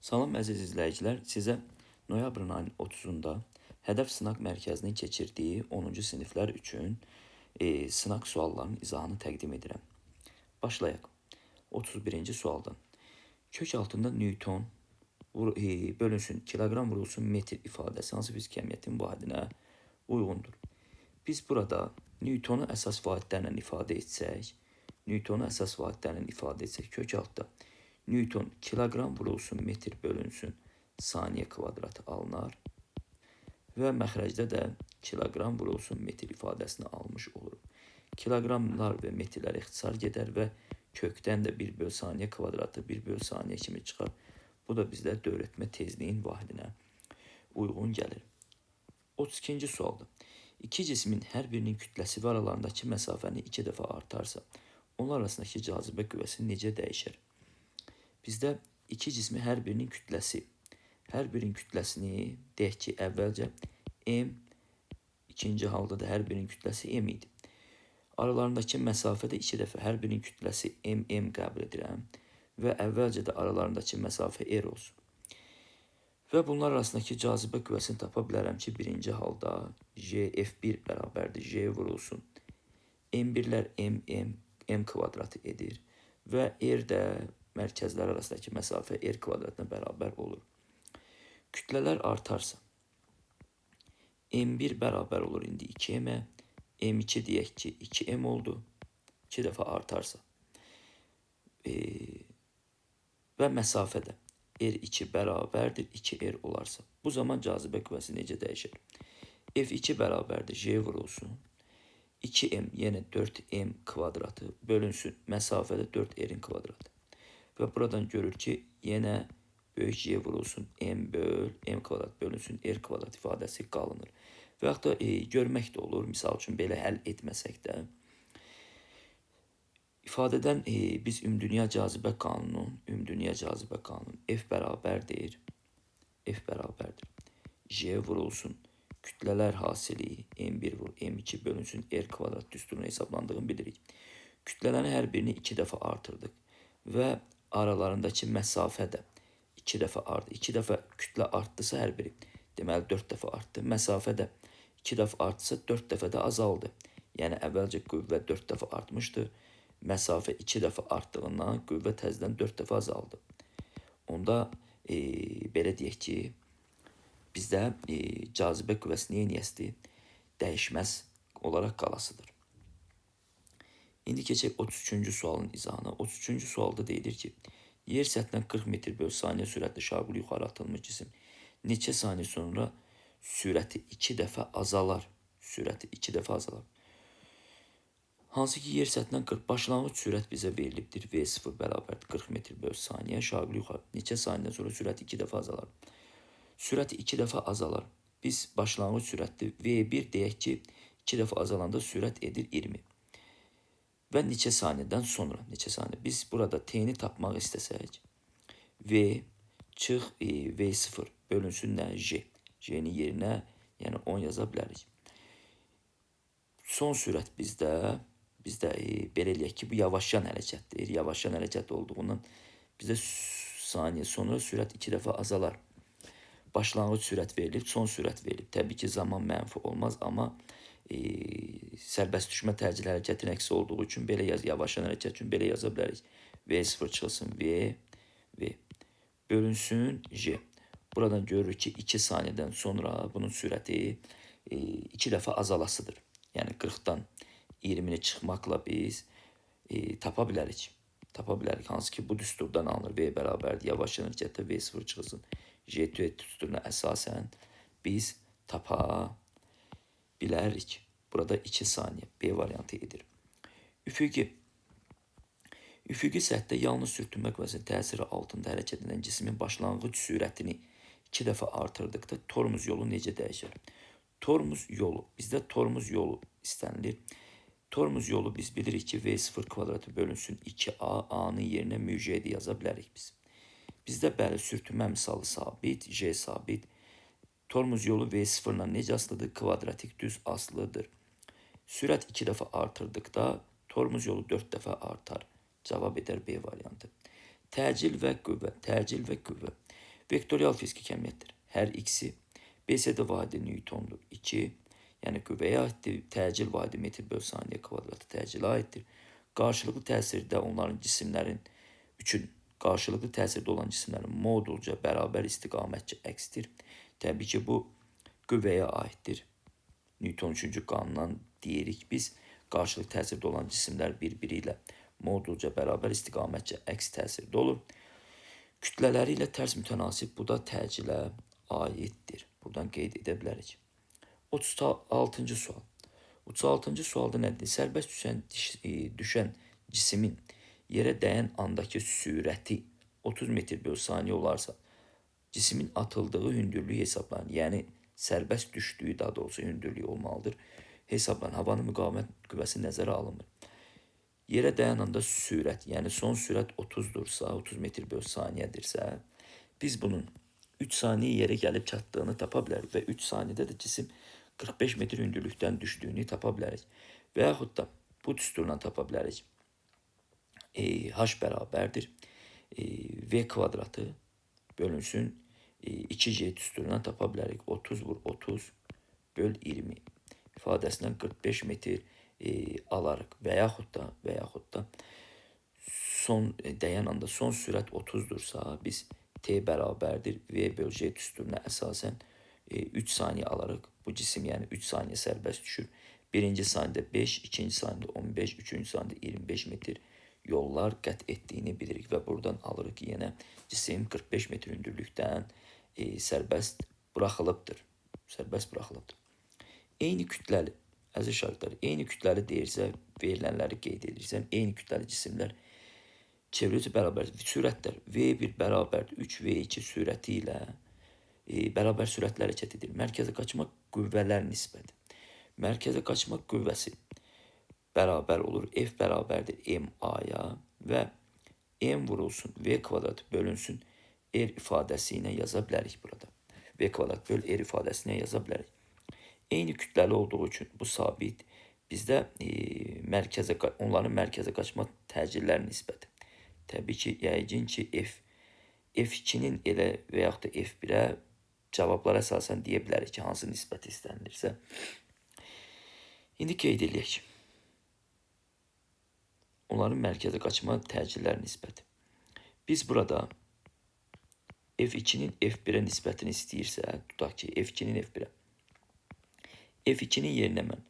Salam əziz izləyicilər, sizə noyabrın ayının 30-da Hədəf Sınaq Mərkəzinin keçirdiyi 10-cu siniflər üçün sınaq suallarının izahını təqdim edirəm. Başlayaq. 31-ci sualdan. Kök altında Newton bölünsün, kiloqram vurulsun metr ifadəsi hansı bir kəmiyyətin vahidinə uyğundur? Biz burada Newtonu əsas vahidlərlə ifadə etsək, kök altda Newton kiloqram vurulsun metr bölünsün saniyə kvadratı alınar və məxrəcdə də kiloqram vurulsun metr ifadəsini almış oluruq. Kiloqramlar və metrlər ixtisar gedər və kökdən də 1 böl saniyə kvadratı 1 böl saniyə kimi çıxar. Bu da bizdə dövrətmə tezliyin vahidinə uyğun gəlir. 32-ci sualda. İki cismin hər birinin kütləsi və aralarındakı məsafəni 2 dəfə artarsa, onlar arasındakı cazibə qüvvəsi necə dəyişər? Bizdə iki cismi hər birinin kütləsini deyək ki, əvvəlcə M, ikinci halda da hər birinin kütləsi M idi. Aralarındakı məsafədə 2 dəfə hər birinin kütləsi M qəbul edirəm və əvvəlcə də aralarındakı məsafə R olsun. Və bunlar arasındakı cazibə qüvvəsini tapa bilərəm ki, birinci halda F1 bərabərdir, J vurulsun. M1-lər M kvadratı edir və R də mərkəzlər arasındakı məsafə R kvadratına bərabər olur. Kütlələr artarsa, M1 bərabər olur indi 2M-ə, M2 deyək ki 2M oldu, 2 dəfə artarsa. Və məsafədə R2 bərabərdir 2R olarsa, bu zaman cazibə qüvvəsi necə dəyişər? F2 bərabərdir J vurulsun. 2M yenə 4M kvadratı bölünsün məsafədə 4R'in kvadratı. Və buradan görür ki, yenə böyük J vurulsun M böl M kvadrat bölünsün R kvadrat ifadəsi qalınır. Və yaxud da görmək də olur, misal üçün belə həll etməsək də. İfadədən biz ümumdünya cazibə qanunu F bərabərdir J vurulsun kütlələr hasili M1 vur M2 bölünsün R kvadrat düsturunu hesablandığını bilirik. Kütlələrin hər birini 2 dəfə artırdıq və aralarındakı məsafə də 2 dəfə artdı. 2 dəfə kütlə artdısa hər biri, deməli 4 dəfə artdı. Məsafə də 2 dəfə artdısa 4 dəfə də azaldı. Yəni əvvəlcə qüvvə 4 dəfə artmışdı. Məsafə 2 dəfə artdığından qüvvə təzədən 4 dəfə azaldı. Onda belə deyək ki, bizdə cazibə qüvvəsi neyniyyəsdir? Dəyişməz olaraq qalasıdır. İndi keçək 33-cü sualın izahına. 33-cü sualda deyilir ki, yer səthindən 40 metr böl saniyə sürətli şaquli yuxarı atılmış cisim neçə saniyə sonra sürəti 2 dəfə azalar? Hansı ki, yer səthindən 40 başlanğıc sürət bizə verilibdir. V0 bərabərdir 40 metr böl saniyə şaquli yuxarı. Neçə saniyədən sonra sürəti 2 dəfə azalar? Sürəti 2 dəfə azalar. Biz başlanğıc sürətli V1 deyək ki, 2 dəfə azalanda sürət edir 20. Və neçə saniyədən sonra, biz burada T-ni tapmaq istəsək, V çıx V0 bölünsün nə? J. J-ni yerinə, yəni 10 yaza bilərik. Son sürət bizdə belə eləyək ki, bu yavaşlayan hərəkətdir. Yavaşlayan hərəkət olduğundan bizdə saniyə sonra sürət 2 dəfə azalar. Başlanğıc sürət verilib, son sürət verilib. Təbii ki, zaman mənfi olmaz, amma sərbəst düşmə təcili hərəkətin əksi olduğu üçün belə yavaşlayan hərəkət üçün belə yaza bilərik. V0 çıxılsın V bölünsün J. Buradan görürük ki, 2 saniyədən sonra bunun sürəti 2 dəfə azalasıdır. Yəni 40-dan 20-ni çıxmaqla biz tapa bilərik. Hansı ki, bu düsturdan alınır. V bərabərdir yavaşlayan hərəkətdə V0 çıxılsın. J düsturuna əsasən biz tapa bilərik. Burada 2 saniyə B variantı edir. Üfüqi səthdə yalnız sürtünmə qüvvəsinin təsiri altında hərəkət edən cismin başlanğıc sürətini 2 dəfə artırdıqda tormuz yolu necə dəyişər? Bizdə tormuz yolu istənilir. Tormuz yolu biz bilirik ki, V0 kvadratı bölünsün 2A, A-nın yerinə μJ yaza bilərik biz. Bizdə bəli sürtünmə misalı sabit, J sabit. Tormuz yolu V0 ilə necə asılıdır? Kvadratik düz asılıdır. Sürət 2 dəfə artırdıqda tormuz yolu 4 dəfə artar. Cavab edər B variantı. Təcil və qüvvə. Vektorial fiziki kəmiyyətdir. Hər x'i BSD vahidi Newtondur. 2, yəni qüvvəyə aiddir. Təcil vahidi metr bölü saniyə kvadratı təcila aiddir. Qarşılıqlı təsirdə onların cisimlərin üçün qarşılıqlı təsirdə olan cisimlərin modulca bərabər istiqamətçi əksdir. Təbii ki, bu qüvvəyə aiddir. Newton 3-cü qanundan deyirik biz, qarşılıqlı təsirdə olan cisimlər bir-biri ilə modulca bərabər istiqamətçi əks təsirdə olur. Kütlələri ilə tərs mütənasib, bu da təcillə aiddir. Buradan qeyd edə bilərik. 36-cı sual. 36-cı sualda nədir? Sərbəst düşən cismin yerə dəyən andakı sürəti 30 metr bölü saniyə olarsa, cismin atıldığı hündürlüyü hesablanır. Yəni, sərbəst düşdüyü, daha doğrusu hündürlüyü olmalıdır. Hesablanır. Havanın müqavimət qüvvəsi nəzərə alınmır. Yerə dəyən anda sürət, yəni son sürət 30-dursa, 30 metr bölü saniyədirsə, biz bunun 3 saniyə yerə gəlib çatdığını tapa bilərik və 3 saniyədə də cisim 45 metr hündürlükdən düşdüyünü tapa bilərik. Və yaxud da bu düsturla tapa bilərik. H bərabərdir. V kvadratı bölünsün 2G düsturuna tapa bilərik. 30 vur 30 böl 20 ifadəsindən 45 metr alarıq. Və yaxud da son dəyən anda son sürət 30-dursa, biz T bərabərdir V böl J düsturuna əsasən 3 saniyə alarıq. Bu cisim yəni 3 saniyə sərbəst düşür. Birinci saniyədə 5, ikinci saniyədə 15, üçüncü saniyədə 25 metr yollar qət etdiyini bilirik və buradan alırıq yenə cisim 45 metr hündürlükdən sərbəst buraxılıbdır. Eyni kütləli, əziz şagirdlər, eyni kütləli deyirsə, verilənləri qeyd edirsən, eyni kütləli cisimlər çevrilici bərabər sürətlər V1 bərabər 3V2 sürəti ilə bərabər sürətlə hərəkət edir. Mərkəzə qaçmaq qüvvələr nisbəti. Mərkəzə qaçmaq qüvvəsi bərabər olur. F bərabərdir MA-ya və M vurulsun V kvadrat bölünsün R ifadəsi ilə yaza bilərik burada. V kvadrat böl R ifadəsini yaza bilərik. Eyni kütləli olduğu üçün bu sabit bizdə onların mərkəzə qaçma təcillər nisbəti. Təbii ki, yəqin ki, F2-nin elə və yaxud da F1-ə cavablar əsasən deyə bilərik ki, hansı nisbəti istənilirsə. İndi qeyd edək. Onların mərkəzə qaçma təcillər nisbəti. Biz burada F2-nin F1-ə nisbətini istəyirsə, tutaq ki, F2-nin F1-ə. F2-nin yerinə mən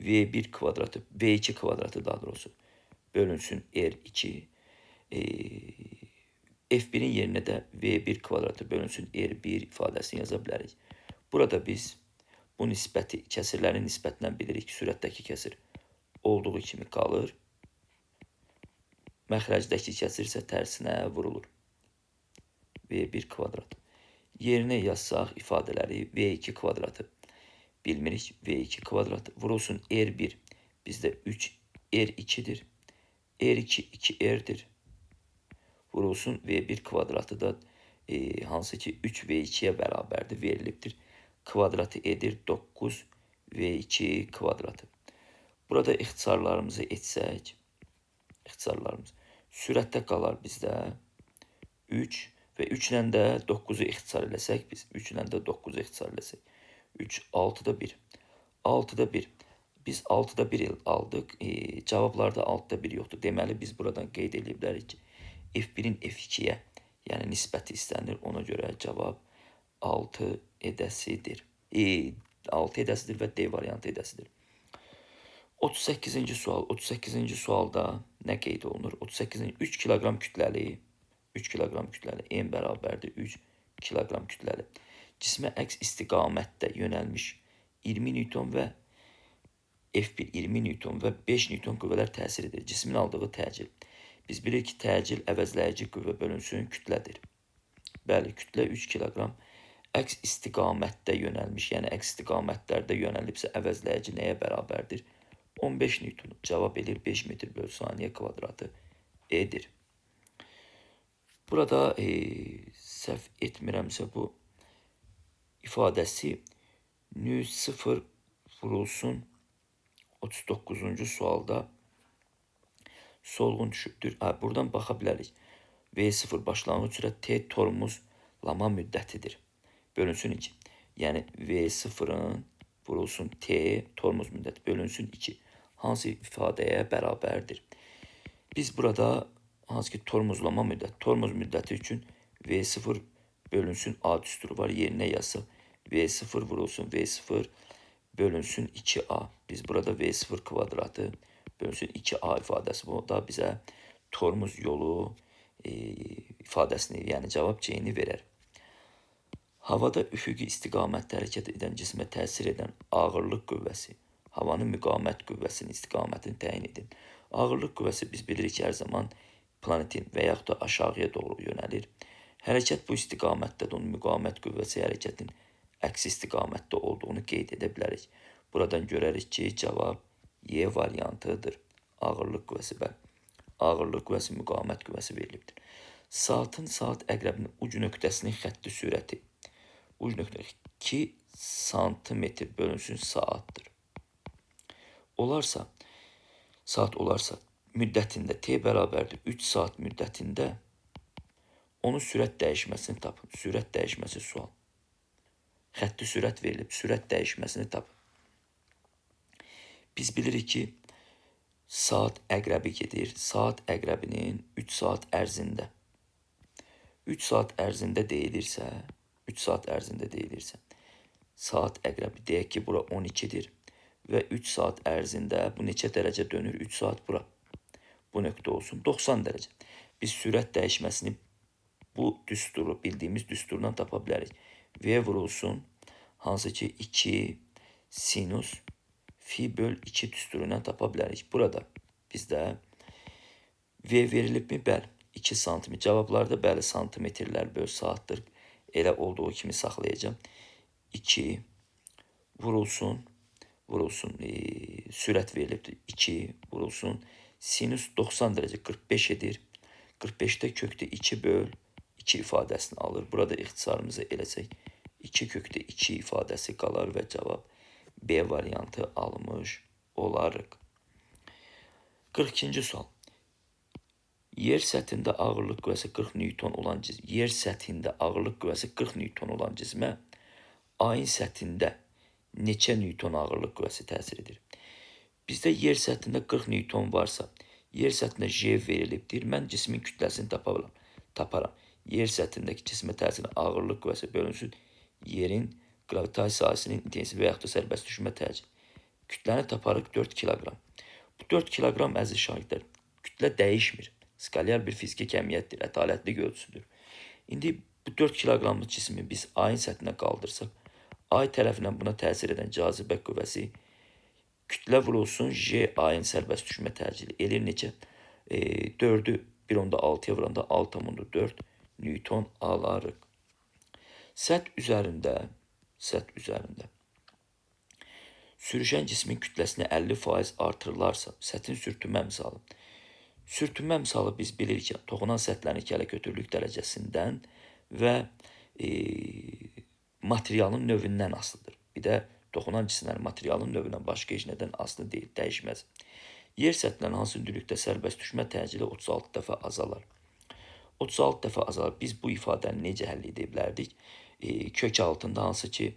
V1 kvadratı, V2 kvadratı daha doğrusu bölünsün R2. F1-in yerinə də V1 kvadratı bölünsün R1 ifadəsini yaza bilərik. Burada biz bu nisbəti, kəsirlərin nisbətindən bilirik ki, sürətdəki kəsir olduğu kimi qalır. Məxrəcdəki kəsir isə tərsinə vurulur. V1 kvadrat. Yerinə yazsaq ifadələri V2 kvadratı bilmirik. V2 kvadratı vurulsun R1 bizdə 3 R2'dir. R2 2R'dir. Vurulsun V1 kvadratı da hansı ki 3V2'ye bərabərdir, verilibdir. Kvadratı edir 9 V2 kvadratı. Burada ixtisarlarımızı etsək, sürətdə qalar bizdə 3 və 3 ilə də 9-u ixtisar eləsək, biz 3 ilə də 9-u ixtisar eləsək, 3, 6-da 1, 6-da 1, biz 6-da 1 aldıq, cavablarda 6-da 1 yoxdur. Deməli, biz buradan qeyd edə bilərik ki, F1-in F2-yə, yəni nisbəti istənilir, ona görə cavab 6 edəsidir. 6 edəsidir və D variantı edəsidir. 38-ci sual. 38-ci sualda nə qeyd olunur? 38-ci 3 kiloqram kütləli, M bərabərdir 3 kiloqram kütləli. Cismə əks istiqamətdə yönəlmiş 20 Newton və F1 20 Newton və 5 Newton qüvvələr təsir edir. Cismin aldığı təcil. Biz bilirik ki, təcil əvəzləyici qüvvə bölünsün kütlədir. Bəli, kütlə 3 kiloqram. Əks istiqamətdə yönəlmiş, yəni əks istiqamətlərdə yönəlibsə əvəzləyici nəyə bərabərdir? 15 Newton. Cavab edir 5 metr bölü saniyə kvadratı edir. Burada səhv etmirəmsə bu ifadəsi νu0 vurulsun 39-cu sualda solğun düşübdür. Buradan baxa bilərik. V0 başlanğıc sürət T tormuz tormozlama müddətidir. Bölünsün 2. Yəni V0-ın vurulsun T tormoz müddəti bölünsün 2. Hansı ifadəyə bərabərdir? Biz burada hansı ki tormozlama müddəti, tormoz müddəti üçün V0 bölünsün A düsturu var. Yerinə yazsaq V0 vurulsun V0 bölünsün 2A. Biz burada V0 kvadratı bölünsün 2A ifadəsi. Bu da bizə tormoz yolu ifadəsini, yəni cavab C-ni verər. Havada üfüqi istiqamətdə hərəkət edən cismə təsir edən ağırlıq qüvvəsi, havanın müqavimət qüvvəsinin istiqamətini təyin edin. Ağırlıq qüvvəsi biz bilirik ki, hər zaman planetin və yaxud da aşağıya doğru yönəlir. Hərəkət bu istiqamətdədir, onun müqavimət qüvvəsi hərəkətin əks istiqamətdə olduğunu qeyd edə bilərik. Buradan görərik ki, cavab Y variantıdır. Ağırlıq qüvvəsi və ağırlıq qüvvəsi müqavimət qüvvəsi verilibdir. Saat əqrəbinin uc nöqtəsinin xətti sürəti uc nöqtə 2 santimetr bölünsün saatdır. Saat olarsa müddətində T bərabərdir 3 saat müddətində onun sürət dəyişməsini tapın. Sürət dəyişməsi sual. Xətti sürət verilib, sürət dəyişməsini tapın. Biz bilirik ki, saat əqrəbi gedir. Saat əqrəbinin 3 saat ərzində. 3 saat ərzində deyilirsə, saat əqrəbi deyək ki, bura 12-dir və 3 saat ərzində bu neçə dərəcə dönür? 3 saat bura. Bu nöqtə olsun 90 dərəcə. Biz sürət dəyişməsini bu düsturu, bildiyimiz düsturdan tapa bilərik. V vurulsun, hansı ki 2 sinus fi böl 2 düsturundan tapa bilərik. Burada bizdə V verilibmi? Bəli. 2 santimetr. Cavablarda bəli santimetrlər böl saatdır. Elə olduğu kimi saxlayacağım. 2 vurulsun sürət verilibdir. 2 vurulsun sinus 90 dərəcə 45 edir. 45-də kökdə 2 böl 2 ifadəsini alır. Burada ixtisarımızı eləsək 2 kökdə 2 ifadəsi qalar və cavab B variantı almış olarıq. 42-ci sual. Yer səthində ağırlıq qüvvəsi 40 Newton olan cismə ayın səthində neçə Newton ağırlıq qüvvəsi təsir edir? Bizdə yer səthində 40 Newton varsa, yer səthində J verilibdir. Mən cismin kütləsini taparam. Yer səthindəki cismə təsirin ağırlıq qüvvəsi bölünsün yerin qravitasiya sahəsinin intensiv və yaxud da sərbəst düşmə təcili. Kütləni taparıq 4 kiloqram. Bu 4 kiloqram əziz şahidlər, kütlə dəyişmir. Skalyar bir fiziki kəmiyyətdir, ədalətli ölçüsüdür. İndi bu 4 kiloqramlı cismi biz ayın səthinə qaldırsaq, ay tərəfindən buna təsir edən cazibə qüvvəsi kütlə vurulsun J ayın sərbəst düşmə təcili elir neçə? 4'ü 1/6'ya vuranda 6/4 Newton alarıq. Səth üzərində sürüşən cismin kütləsini 50% artırılarsa, səthin sürtünmə misalı. Sürtünmə misalı biz bilirik ki, toxunan səthlərin kələkötürlük dərəcəsindən və materialın növündən asılıdır. Bir də toxunan cisimlərin materialın növündən başqa heç nədən asılı deyil, dəyişməz. Yer səthlərinin hansı hündürlükdə sərbəst düşmə təcili 36 dəfə azalar. 36 dəfə azalar. Biz bu ifadəni necə həll edə bilərdik? Kök altında hansı ki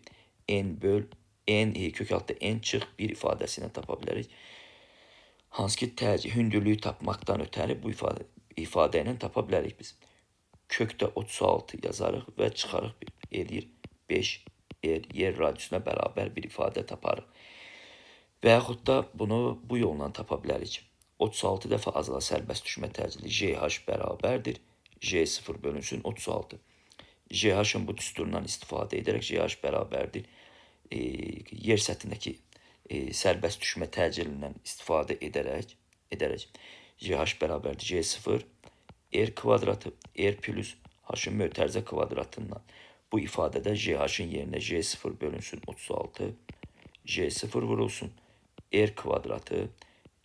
n böl n, kök altında n çıx 1 ifadəsini tapa bilərik. Hansı ki hündürlüyü tapmaqdan ötəri bu ifadə ilə tapa bilərik biz. Kökdə 36 yazarıq və çıxarıq edir 5 yer radiusuna bərabər bir ifadə taparıq. Və yaxud da bunu bu yolla tapa bilərik. 36 dəfə azala sərbəst düşmə təcili JH bərabərdir. J0 bölünsün 36. JH-ın bu düsturundan istifadə edərək JH bərabərdir. Yer səthindəki sərbəst düşmə təcilindən istifadə edərək JH bərabərdir J0 R kvadratı R plus H-ın mötərizə kvadratından. Bu ifadədə JH-ın yerinə J0 bölünsün 36 J0 vurulsun R kvadratı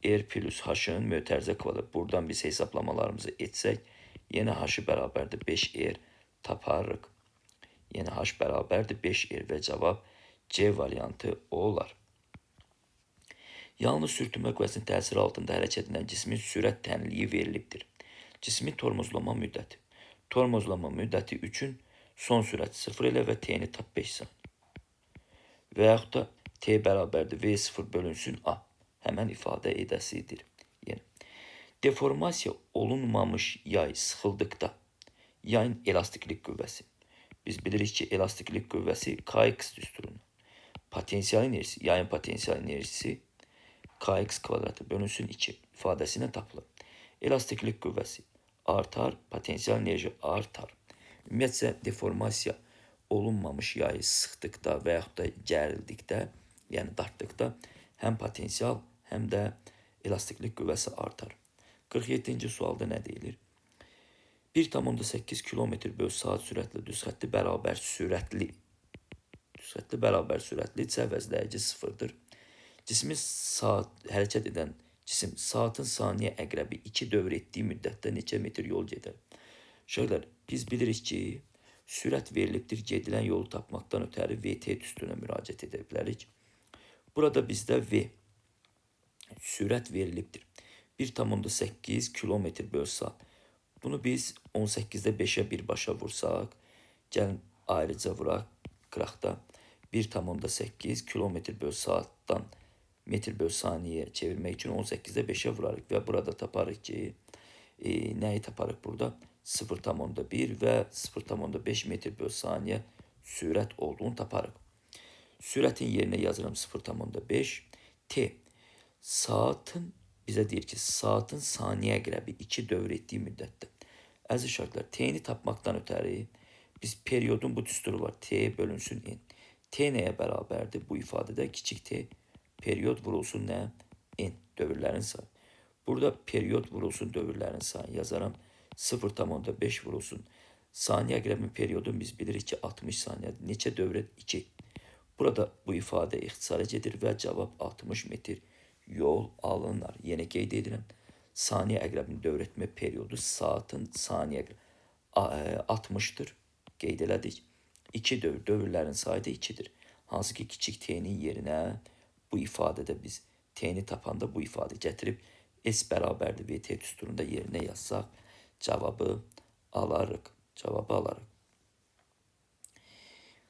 R plus H-ın mötərizə kvadratı. Buradan biz hesablamalarımızı etsək yenə H bərabərdir 5R taparıq. Yenə H bərabərdir 5R və cavab C variantı olar. Yalnız sürtünmə qüvvəsinin təsiri altında hərəkət edən cismin sürət tənliyi verilibdir. Cismin tormozlama müddəti. Tormozlama müddəti üçün Son sürət 0 elə və t-ni tap 5 saniyə. Və yaxud da t bərabərdir v0 bölünsün a. Həmən ifadə edəsidir. Yəni, deformasiya olunmamış yay sıxıldıqda yayın elastiklik qüvvəsi. Biz bilirik ki, elastiklik qüvvəsi kx düsturunun. Potensial enerjisi, yayın potensial enerjisi kx kvadratı bölünsün 2 ifadəsilə tapılır. Elastiklik qüvvəsi artar, potensial enerji artar. Ümumiyyətcə, deformasiya olunmamış yayı sıxdıqda və yaxud da gərildikdə, yəni dartdıqda həm potensial, həm də elastiklik qüvvəsi artar. 47-ci sualda nə deyilir? 1,8 km/saat sürətli düzxətli bərabər sürətli əvəzləyici sıfırdır. Cismin hərəkət edən cisim saatın saniyə əqrəbi 2 dövr etdiyi müddətdə neçə metr yol gedər? Uşaqlar, biz bilirik ki, sürət verilibdir, gedilən yolu tapmaqdan ötəri VT düsturuna müraciət edə bilərik. Burada bizdə V sürət verilibdir. 1,8 km/saat. Bunu biz 18-də 5-ə birbaşa vursaq, gəlin ayrıca vuraq qıraqda 1,8 km/saatdan metr/saniyə çevirmək üçün 18-də 5-ə vurarıq və burada taparıq ki, nəyi taparıq burada? 0,1 və 0,5 metr/saniyə sürət olduğunu taparıq. Sürətin yerinə yazıram 0,5. T saatın bizə deyir ki, saatın saniyə əqrəbi 2 dövr etdiyi müddətdə. Əziz uşaqlar, t-ni tapmaqdan ötəri biz periodun bu düsturu var. T bölünsün n. T nəyə bərabərdir? Bu ifadədə kiçik t period vurulsun nə? N dövrlərin sayı. Burada period vurulsun dövrlərin sayı yazaram. 0,5 vurulsun. Saniyə əqrəbin periyodunu biz bilirik ki 60 saniyədir. Neçə dövrət? 2. Burada bu ifadə ixtisara gedir və cavab 60 metr yol alınır. Yenə qeyd edirəm. Saniyə əqrəbin dövr etmə periyodu saatın saniyə 60'dır. Qeyd elədik. 2 dövrlərin sayı da 2'dir. Hansı ki kiçik t'nin yerinə bu ifadədə biz t'ni tapanda bu ifadə gətirib S bərabərdir VT düsturunda yerinə yazsaq cavabı alarıq.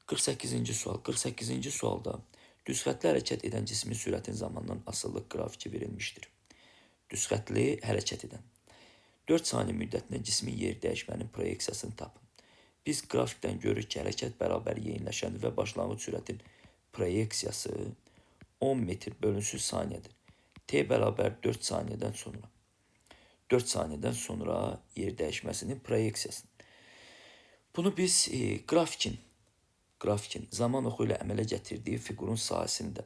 48-ci sual. 48-ci sualda düzxətli hərəkət edən cismin sürətin zamandan asılılıq qrafiki verilmişdir. Düzxətli hərəkət edən 4 saniyə müddətində cismin yer dəyişmənin proyeksiyasını tapın. Biz qrafikdən görürük ki, hərəkət bərabər yeyinləşəndir və başlanğıc sürətin proyeksiyası 10 metr bölünsün saniyədir. T bərabər 4 saniyədən sonra. 4 saniyədən sonra yer dəyişməsinin proyeksiyasını. Bunu biz qrafikin zaman oxu ilə əmələ gətirdiyi fiqurun sahəsində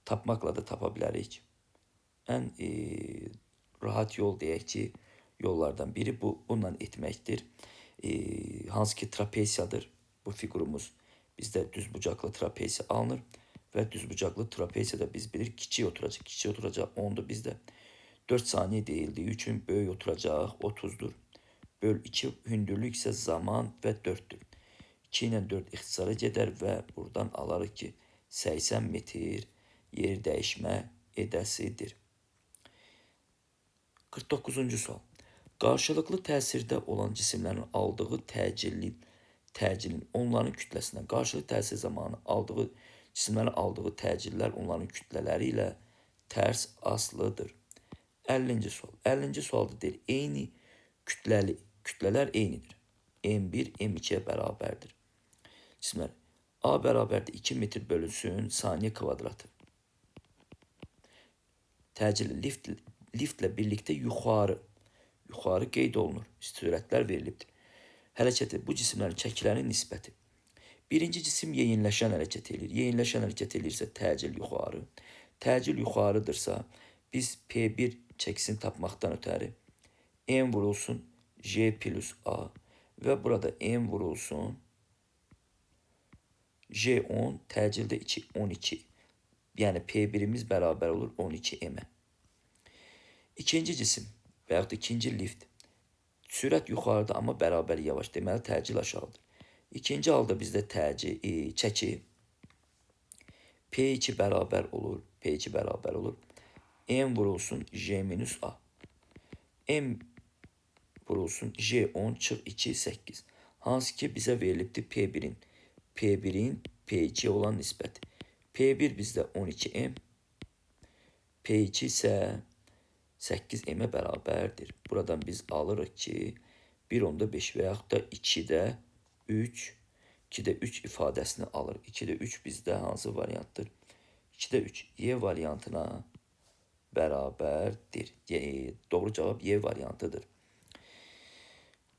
tapmaqla da tapa bilərik. Ən rahat yol deyək ki, yollardan biri bununla etməkdir. Hansı ki trapesiyadır bu fiqurumuz. Bizdə düzbucaqlı trapesiya alınır və düzbucaqlı trapesiyada biz bilirik kiçik oturacaq. Kiçik oturacaq 10'dur bizdə. 4 saniyə deyildiyi üçün böyük oturacaq 30'dur. Böl 2 hündürlük isə zaman və 4'dür. 2 ilə 4 ixtisara gedər və buradan alarıq ki 80 metr yer dəyişmə edəsidir. 49-cu sual. Qarşılıqlı təsirdə olan cisimlərin aldığı təcilin onların kütləsindən qarşılıqlı təsir zamanı cisimlərin aldığı təcillər onların kütlələri ilə tərs asılıdır. 50-ci sual. 50-ci sualda deyir, eyni kütlələr eynidir. M1 M2'ye bərabərdir. Cisimlər A bərabərdir 2 metr bölünsün saniyə kvadratı. Təcili liftlə birlikdə yuxarı qeyd olunur. Sürətlər verilibdir. Hərəkəti bu cisimlərin çəkilərinin nisbəti. Birinci cisim yeyinləşən hərəkət edir. Yeyinləşən hərəkət edirsə təcil yuxarı. Təcil yuxarıdırsa biz P1 çəkisini tapmaqdan ötəri M vurulsun J plus A və burada M vurulsun J10 təcildə 12. Yəni P1'imiz bərabər olur 12 M-ə. İkinci cisim və yaxud ikinci lift. Sürət yuxarıda amma bərabər yavaş. Deməli təcil aşağıdır. İkinci halda bizdə çəki P2 bərabər olur. M vurulsun J minus A. M vurulsun J10 çıx 2 8. hansı ki bizə verilibdir P1'in P2'ye olan nisbəti. P1 bizdə 12M, P2 isə 8M'ə bərabərdir. Buradan biz alırıq ki, 1/5 və yaxud da 2'də 3, 2'də 3 ifadəsini alırıq. 2'də 3 bizdə hansı variantdır? 2'də 3 Y variantına bərabərdir. Doğru cavab Y variantıdır.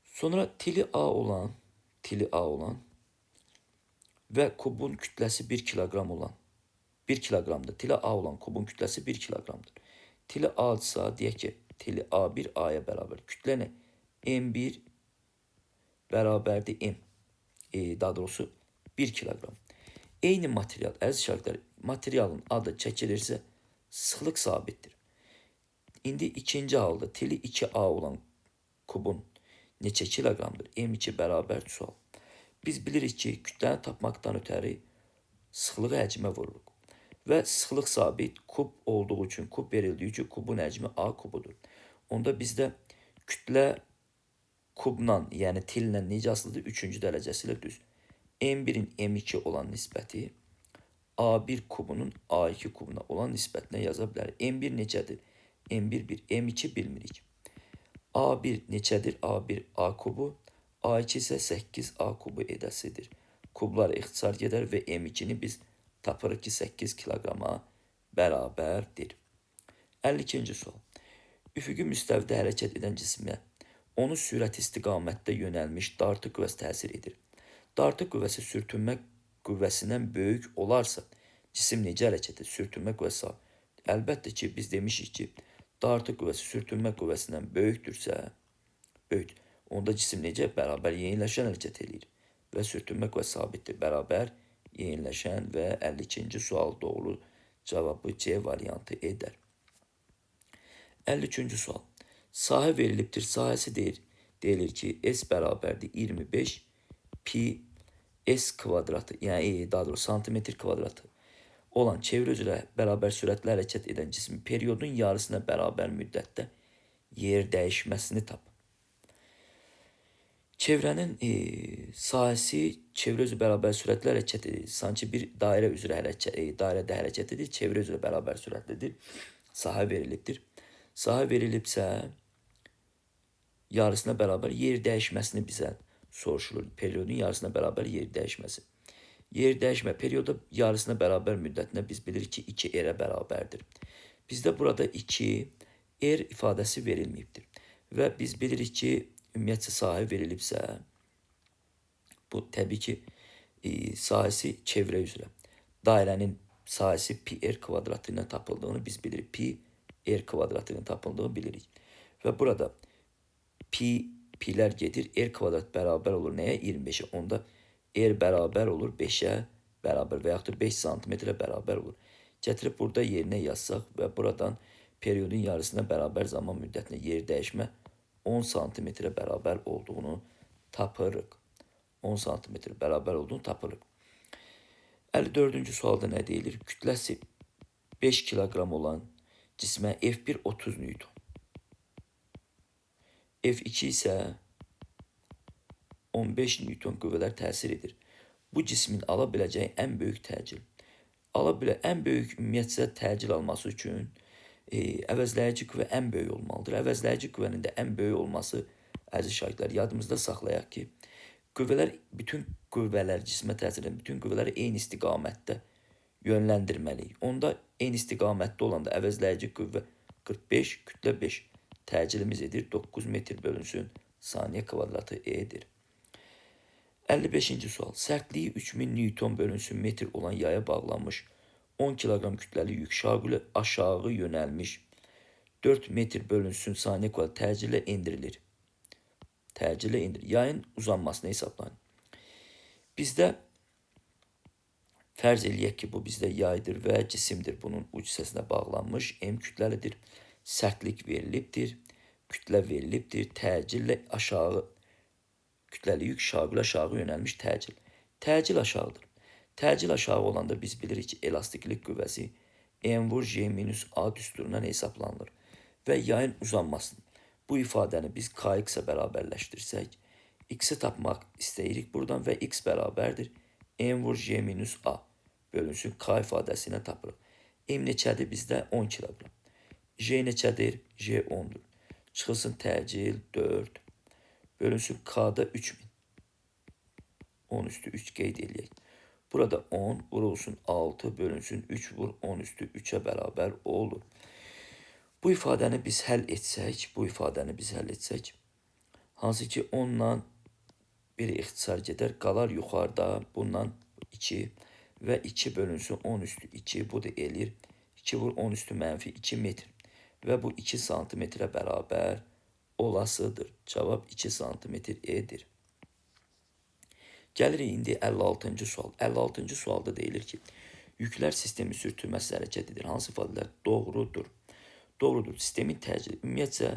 Sonra tili A olan və kubun kütləsi 1 kilogram olan 1 kiloqramdır. Tili A olan kubun kütləsi 1 kiloqramdır. Tili A-dırsa, deyək ki, tili A1 A-ya bərabər. Kütlə nə? M1 bərabərdir M. Daha doğrusu 1 kiloqram. Eyni material, əziz şagirdlər, materialın adı çəkilirsə, sıxlıq sabitdir. İndi ikinci halda tili 2A olan kubun neçə kiloqramdır? M2 bərabər sual. Biz bilirik ki, kütləni tapmaqdan ötəri sıxlığı həcmə vururuq. Və sıxlıq sabit kub olduğu üçün, kub verildiyi üçün kubun həcmi A kubudur. Onda bizdə kütlə kubla, yəni tillə necə asılıdır? 3-cü dərəcəsi ilə düz. M1'in M2 olan nisbəti A1 kubunun A2 kubuna olan nisbətinə yaza bilərik. M1 neçədir? M1 1, M2 bilmirik. A1 neçədir? A1 A kubu, A2 isə 8A kubu edəsidir. Kublar ixtisar gedər və M2'ni biz tapırıq ki 8 kiloqrama bərabərdir. 52-ci sual. Üfüqi müstəvidə hərəkət edən cismə onun sürət istiqamətdə yönəlmiş dartı qüvvəsi təsir edir. Dartı qüvvəsi sürtünmə qüvvəsindən böyük olarsa, cisim necə hərəkət edir? Sürtünmə qüvvəsi. Əlbəttə ki, biz demişik ki, dartı qüvvəsi sürtünmə qüvvəsindən böyükdürsə, onda cisim necə? Bərabər yeniləşən hərəkət edir və sürtünmə qüvvəsi sabitdir. Bərabər yeniləşən və 52-ci sual doğru cavabı C variantı edər. 53-cü sual. Sahə verilibdir. Sahəsi deyilir ki, S bərabərdir 25 pi S kvadratı, yəni daha doğrusu santimetr kvadratı olan çevrə üzrə bərabər sürətlə hərəkət edən cismin periodun yarısına bərabər müddətdə yer dəyişməsini tap. Çevrənin sahəsi çevrə üzrə bərabər sürətlə hərəkət edir. Sanki bir dairə üzrə dairədə hərəkət edir, çevrə üzrə bərabər sürətlidir. Sahə verilibdir. Sahə verilibsə yarısına bərabər yer dəyişməsini bizə soruşulur. Periodun yarısına bərabər yer dəyişməsi. Yer dəyişmə periyoda yarısına bərabər müddətinə biz bilirik ki 2R-ə bərabərdir. Bizdə burada 2R ifadəsi verilməyibdir. Və biz bilirik ki, ümumiyyətcə sahə verilibsə, bu təbii ki, sahəsi çevrə üzrə. Dairənin sahəsi pi R kvadratı ilə tapıldığını biz bilirik. Pi R kvadratı ilə tapıldığını bilirik. Və burada pi'lər gedir. R kvadrat bərabər olur nəyə? 25'e. Onda R bərabər olur 5'ə bərabər və yaxud da 5 santimetrə bərabər olur. Gətirib burada yerinə yazsaq və buradan periodun yarısına bərabər zaman müddətinə yer dəyişmə 10 santimetrə bərabər olduğunu tapırıq. 10 santimetr bərabər olduğunu tapırıq. 54-cü sualda nə deyilir? Kütləsi 5 kiloqram olan cismə F1 30 Newton. F2 isə 15 Newton qüvvələr təsir edir. Bu cismin ala biləcəyi ən böyük təcil. Ən böyük ümumiyyətcə təcil alması üçün əvəzləyici qüvvə ən böyük olmalıdır. Əvəzləyici qüvvənin də ən böyük olması, əziz şagirdlər, yadımızda saxlayaq ki, bütün qüvvələr cismə təsir edən bütün qüvvələri eyni istiqamətdə yönləndirməliyik. Onda eyni istiqamətdə olanda əvəzləyici qüvvə 45, kütlə 5. Təcilimiz edir 9 metr bölünsün saniyə kvadratı edir. 55-ci sual. Sərtliyi 3000 Newton bölünsün metr olan yaya bağlanmış 10 kiloqram kütləli yük şaquli aşağı yönəlmiş 4 metr bölünsün saniyə kvadratı təcillə indirilir. Yayın uzanmasını hesablayın. Bizdə fərz eləyək ki, bu bizdə yaydır və cisimdir. Bunun uc hissəsinə bağlanmış M kütləlidir. Sərtlik verilibdir. Kütlə verilibdir. Təcillə aşağı kütləli yük şaquli aşağı yönəlmiş təcil. Təcil aşağıdır. Təcil aşağı olanda biz bilirik ki, elastiklik qüvvəsi M vur J minus A düsturundan hesablanılır. Və yayın uzanmasını, bu ifadəni biz KX-ə bərabərləşdirsək, x'i tapmaq istəyirik buradan və x bərabərdir. M vur j minus a bölünsün k ifadəsilə tapırıq. M neçədir bizdə? 10 kiloqram. J neçədir? J 10'dur. Çıxılsın təcil 4 bölünsün k-da 3000. 10 üstü 3 qeyd eləyək. Burada 10 vurulsun 6 bölünsün 3 vur 10 üstü 3'ə bərabər olur. Bu ifadəni biz həll etsək, hansı ki 10 ilə bir ixtisar gedər, qalar yuxarıda bundan 2 və 2 bölünsün 10 üstü 2, bu da eləyir 2 vur 10 üstü mənfi 2 metr və bu 2 santimetrə bərabər olasıdır. Cavab 2 santimetr edir. Gəlirik indi 56-cı sual. 56-cı sualda deyilir ki, yüklər sistemi sürtünməsi hərəkət edir. Hansı ifadələr doğrudur? Doğrudur. Sistemin təcili. Ümumiyyətcə,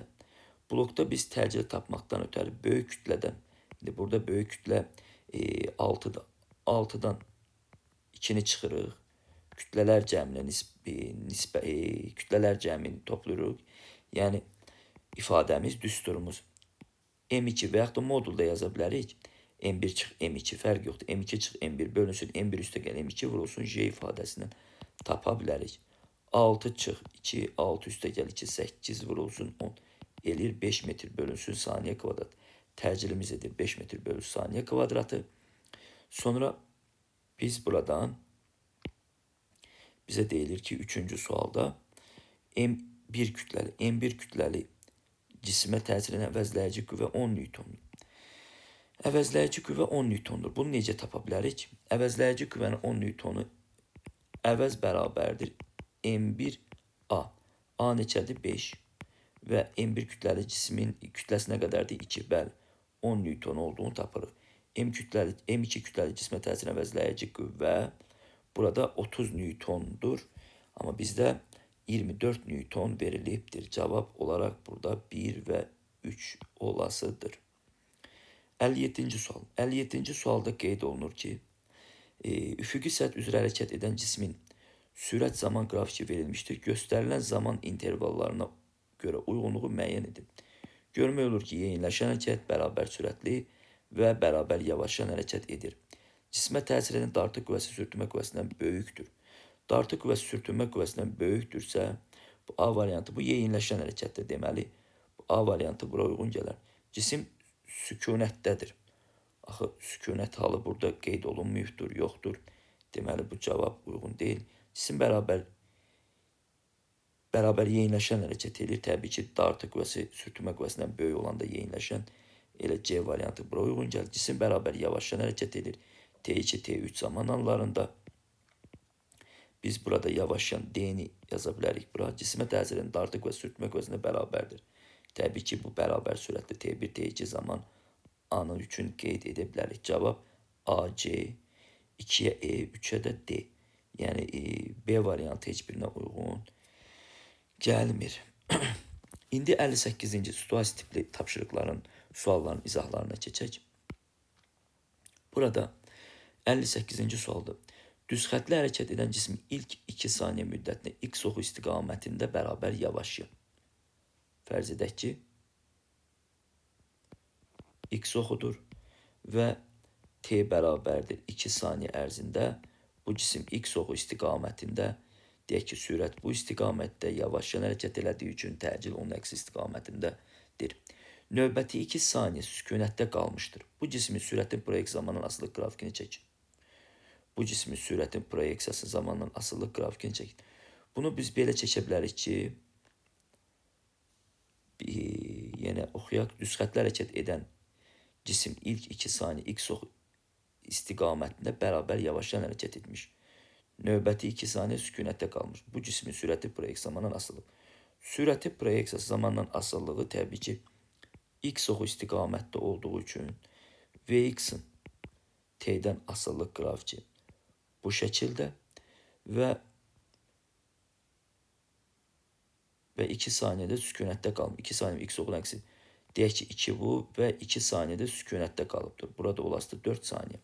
blokda biz təcili tapmaqdan ötəri böyük kütlədən, indi burada böyük kütlə 6'dan 2'ni çıxırıq. Kütlələr cəmini toplayırıq. Yəni, ifadəmiz, düsturumuz M2 və yaxud da modulda yaza bilərik. M1 çıx M2 fərq yoxdur. M2 çıx M1 bölünsün M1 üstə gəl M2 vurulsun J ifadəsindən tapa bilərik. 6 çıx 2 6 üstə gəl 2 8 vurulsun 10 eləyir 5 metr bölünsün saniyə kvadrat. Təcilimiz edir 5 metr bölü saniyə kvadratı. Sonra biz buradan bizə deyilir ki 3-cü sualda M1 kütləli cismə təsirin əvəzləyici qüvvə 10 Newtondur. Əvəzləyici qüvvə 10 Newtondur. Bunu necə tapa bilərik? Əvəzləyici qüvvənin 10 Newtonu əvəz bərabərdir M1A. A neçədir? 5 və M1 kütləli cismin kütləsinə qədərdir 2. Bəli, 10 Newton olduğunu tapırıq. M2 kütləli cismə təsirin əvəzləyici qüvvə burada 30 Newtondur. Amma bizdə 24 Newton verilibdir. Cavab olaraq burada 1 və 3 olasıdır. 57-ci sual. 57-ci sualda qeyd olunur ki, üfüqi səth üzrə hərəkət edən cismin sürət zaman qrafiki verilmişdir. Göstərilən zaman intervallarına görə uyğunluğu müəyyən edin. Görmək olur ki, yeyinləşən hərəkət bərabər sürətli və bərabər yavaşlayan hərəkət edir. Cismə təsir edən dartı qüvvəsi sürtünmə qüvvəsindən böyükdür. Dartı qüvvəsi sürtünmə qüvvəsindən böyükdürsə, bu A variantı, bu yeyinləşən hərəkətdir deməli. Bu A variantı bura uyğun gələr. Cisim sükunətdədir. Axı, sükunət halı burada qeyd olunmuyubdur, yoxdur. Deməli, bu cavab uyğun deyil. Cisim bərabər yeyinləşən hərəkət edir. Təbii ki, dartı qüvvəsi sürtünmə qüvvəsindən böyük olanda yeyinləşən, elə C variantı bura uyğun gəlir. Cisim bərabər yavaşlayan hərəkət edir. T2, T3 zaman anlarında. Biz burada yavaşlayan D-ni yaza bilərik bura. Cisimə təsirin dartı qüvvəsi sürtünmə qüvvəsinə bərabərdir. Təbii ki, bu bərabər sürətli T1, T2 zaman A-nın üçün qeyd edə bilərik. Cavab A, C, 2'yə E, 3'ə də D. Yəni B variantı heç birinə uyğun gəlmir. İndi 58-ci situasiya tipli tapşırıqların, sualların izahlarına keçək. Burada 58-ci sualda düz xətli hərəkət edən cismin ilk 2 saniyə müddətində x oxu istiqamətində bərabər yavaşlayır. Fərz edək ki, x oxudur və t bərabərdir 2 saniyə ərzində bu cisim x oxu istiqamətində, deyək ki, sürət bu istiqamətdə yavaşlayan hərəkət elədiyi üçün təcil onun əksi istiqamətindədir. Növbəti 2 saniyə sükunətdə qalmışdır. Bu cismin sürətin proyeksiya zamanın asılılıq qrafikini çəkin. Bu cismin sürətin proyeksiyası zamanın asılılıq qrafikini çəkin. Bunu biz belə çəkə bilərik ki, yenə oxuyaq. Düz xətli hərəkət edən cisim ilk 2 saniyə x oxu istiqamətində bərabər yavaşlayan hərəkət etmiş. Növbəti 2 saniyə sükunətdə qalmış. Bu cismin sürəti proyeksiya zamandan asılıdır. Sürəti proyeksiyası zamandan asılılığı təbii ki, x oxu istiqamətdə olduğu üçün Vx-in t-dən asıllıq qrafiki bu şəkildə və 2 saniyədə sükunətdə qalıb. 2 saniyə x oxun əksi. Deyək ki, 2 bu və 2 saniyədə sükunətdə qalıbdır. Burada olası 4 saniyə.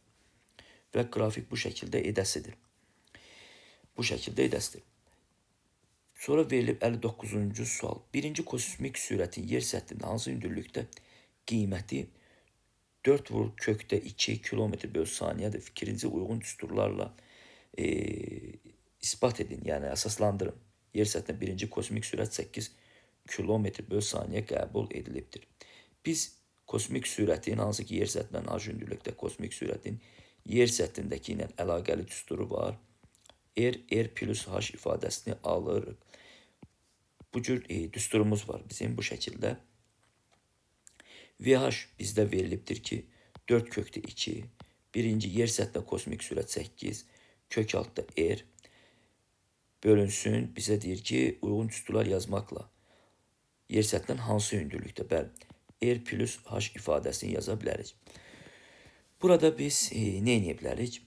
Və qrafik bu şəkildə edəsidir. Sonra verilib 59-cu sual. Birinci kosmik sürətin yer səthində hansı hündürlükdə qiyməti 4 vur kökdə 2 kilometr bölü saniyədir. Fikrinizi uyğun düsturlarla e, ispat edin, yəni əsaslandırın. Yer səthinə birinci kosmik sürət 8 kilometr bölü saniyə qəbul edilibdir. Biz kosmik sürətin, hansı ki yer səthindən az hündürlükdə kosmik sürətin yer səthindəki ilə əlaqəli düsturu var. R plus H ifadəsini alırıq. Bu cür düsturumuz var bizim bu şəkildə. VH bizdə verilibdir ki, 4 kökdə 2, birinci yer səthində kosmik sürət 8, kök altda R bölünsün, bizə deyir ki, uyğun düsturlar yazmaqla yer səthindən hansı hündürlükdə? Bəli, R plus H ifadəsini yaza bilərik. Burada biz nə edə bilərik?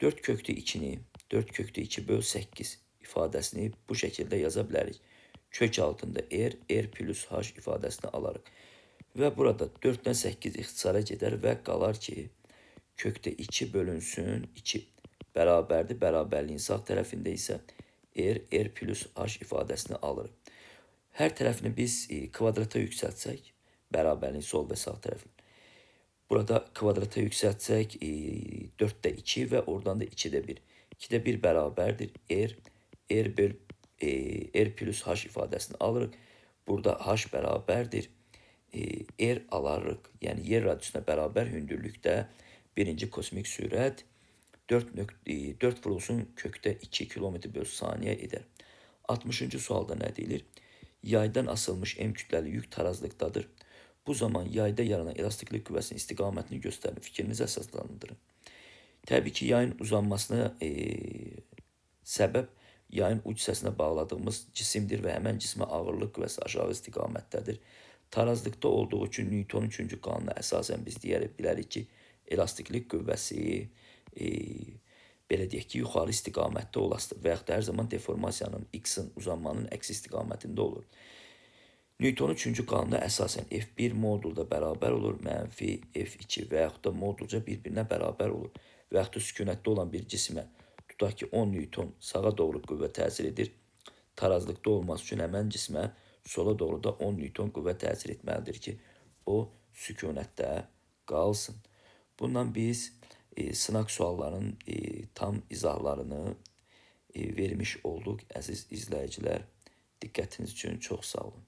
4 kökdə 2-ni 4 kökdə 2 böl 8 ifadəsini bu şəkildə yaza bilərik. Kök altında R plus H ifadəsini alarıq. Və burada 4-dən 8 ixtisara gedər və qalar ki, kökdə 2 bölünsün 2 bərabərdir. Bərabərliyin sağ tərəfində isə R plus H ifadəsini alırıq. Hər tərəfini biz kvadrata yüksəltsək, bərabərliyin sol və sağ tərəfini. Burada kvadrata yüksəltsək 4-də 2 və oradan da 2-də 1. 2-də 1 bərabərdir R plus H ifadəsini alırıq. Burada H bərabərdir R alarıq. Yəni yer radiusuna bərabər hündürlükdə birinci kosmik sürət 4 vurulsun kökdə 2 kilometr bölü saniyə edər. 60-cı sualda nə deyilir? Yaydan asılmış M kütləli yük tarazlıqdadır. Bu zaman yayda yaranan elastiklik qüvvəsinin istiqamətini göstərin. Fikrinizi əsaslandırın. Təbii ki, yayın uzanmasına səbəb yayın uc hissəsinə bağladığımız cisimdir və həmən cismə ağırlıq qüvvəsi aşağı istiqamətdədir. Tarazlıqda olduğu üçün Newtonun 3-cü qanuna əsasən biz bilərik ki, elastiklik qüvvəsi belə deyək ki, yuxarı istiqamətdə olasıdır və yaxud da hər zaman deformasiyanın x-in uzanmanın əksi istiqamətində olur. Newtonun 3-cü qanuna əsasən F1 modulda bərabər olur, mənfi F2 və yaxud da modulca bir-birinə bərabər olur. Və yaxud da sükunətdə olan bir cisimə tutaq ki, 10 Newton sağa doğru qüvvə təsir edir. Tarazlıqda olması üçün həmən cismə sola doğru da 10 Newton qüvvə təsir etməlidir ki, o sükunətdə qalsın. Bundan biz sınaq suallarının tam izahlarını vermiş olduq, əziz izləyicilər. Diqqətiniz üçün çox sağ olun.